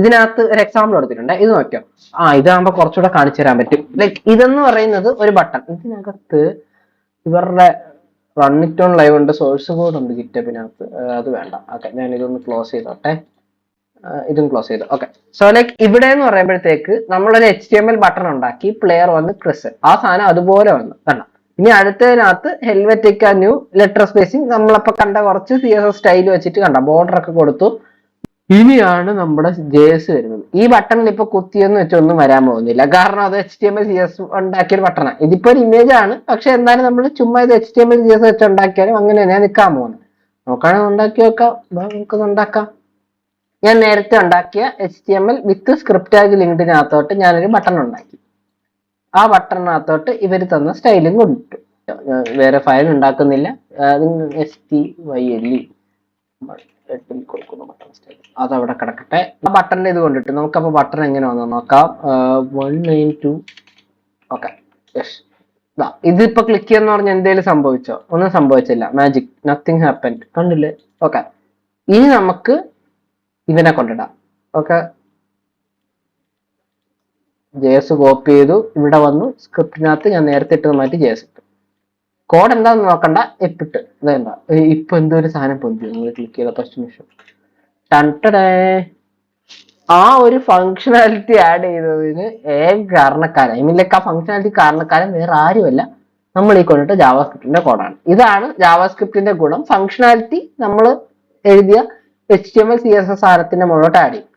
ഇതിനകത്ത് ഒരു എക്സാമ്പിൾ എടുത്തിട്ടുണ്ട്. ഇത് നോക്കിയോ. ഇതാകുമ്പോ കുറച്ചുകൂടെ കാണിച്ചു തരാൻ പറ്റും. ലൈക്ക് ഇതെന്ന് പറയുന്നത് ഒരു ബട്ടൺ. ഇതിനകത്ത് ഇവരുടെ റൺ ഇറ്റ് ഓൺ ലൈവ് ഉണ്ട്, സോഴ്സ് കോഡ് ഉണ്ട് ഗിറ്റബിനകത്ത്. അത് വേണ്ട. ഓക്കെ, ഞാൻ ഇതൊന്ന് ക്ലോസ് ചെയ്തോട്ടെ. ഇതും ക്ലോസ് ചെയ്തു. ഓക്കെ, സോ ലൈക്ക് ഇവിടെ എന്ന് പറയുമ്പോഴത്തേക്ക് നമ്മളൊരു HTML ബട്ടൺ ഉണ്ടാക്കി, പ്ലെയർ വന്ന് ക്രിസ്, ആ സാധനം അതുപോലെ വന്നു കണ്ട. ഇനി അടുത്തതിനകത്ത് ഹെൽവെറ്റിക്ക ന്യൂ ലെറ്റർ സ്പേസിങ് നമ്മളപ്പോ കണ്ട കുറച്ച് CSS സ്റ്റൈൽ വെച്ചിട്ട് കണ്ട ബോർഡർ ഒക്കെ കൊടുത്തു. ഇനിയാണ് നമ്മുടെ JS വരുന്നത്. ഈ ബട്ടണിൽ ഇപ്പൊ കുത്തിയെന്ന് വെച്ചൊന്നും വരാൻ പോകുന്നില്ല, കാരണം അത് HTML CSS ഉണ്ടാക്കിയൊരു ബട്ടണാണ്. ഇതിപ്പോ ഒരു ഇമേജ് ആണ്, പക്ഷെ എന്തായാലും നമ്മൾ ചുമ്മാ ഇത് HTML CSS വെച്ച് ഉണ്ടാക്കിയാലും അങ്ങനെ തന്നെയാണ് നിൽക്കാൻ പോകുന്നത്. നോക്കുകയാണെങ്കിൽ ഉണ്ടാക്കി വെക്കാം, നമുക്കത് ഉണ്ടാക്കാം. ഞാൻ നേരത്തെ ഉണ്ടാക്കിയ HTML വിത്ത് സ്ക്രിപ്റ്റ് ടാഗ് ലിങ്കിനകത്തോട്ട് ഞാനൊരു ബട്ടൺ ഉണ്ടാക്കി. ആ ബട്ടണിനകത്തോട്ട് ഇവർ തന്ന സ്റ്റൈലും കൊണ്ടിട്ടു. വേറെ ഫയൽ ഉണ്ടാക്കുന്നില്ല. STYLE കൊടുക്കുന്നു ബട്ടൺ സ്റ്റൈൽ, അതവിടെ കിടക്കട്ടെ. ആ ബട്ടണിന്റെ ഇത് കൊണ്ടിട്ട് നമുക്കപ്പോ ബട്ടൺ എങ്ങനെ വന്നു നോക്കാം. 192. Okay, yes. ഇതിപ്പോ ക്ലിക്ക് ചെയ്യുന്ന പറഞ്ഞാൽ എന്തെങ്കിലും സംഭവിച്ചോ? ഒന്നും സംഭവിച്ചില്ല. Magic, nothing happened. കണ്ടില്ലേ? ഓക്കെ, ഇനി നമുക്ക് ഇവനെ കൊണ്ടിടാം. ഓക്കെ, JS കോപ്പി ചെയ്തു, ഇവിടെ വന്നു സ്ക്രിപ്റ്റിനകത്ത് ഞാൻ നേരത്തെ ഇട്ടത് മാറ്റി JS ഇട്ടു. കോഡ് എന്താന്ന് നോക്കണ്ട, ഇപ്പിട്ട് ഇതെന്താ ഇപ്പൊ എന്തോ ഒരു സാധനം പൊന്തി. നിങ്ങൾ ക്ലിക്ക് ചെയ്ത ഫസ്റ്റ് നിമിഷം ആ ഒരു ഫങ്ഷനാലിറ്റി ആഡ് ചെയ്തതിന് കാരണക്കാരൻ, ഐ മീൻ ലൈക്ക് ആ ഫങ്ഷനാലിറ്റി കാരണക്കാരൻ വേറെ ആരുമല്ല, നമ്മൾ ഈ കൊണ്ടിട്ട് ജാവാസ്ക്രിപ്റ്റിന്റെ കോഡാണ്. ഇതാണ് ജാവാസ്ക്രിപ്റ്റിന്റെ ഗുണം. ഫങ്ഷനാലിറ്റി നമ്മൾ എഴുതിയ HTML CSS സാധനത്തിന്റെ മുകളിലോട്ട് ആഡ് ചെയ്യും.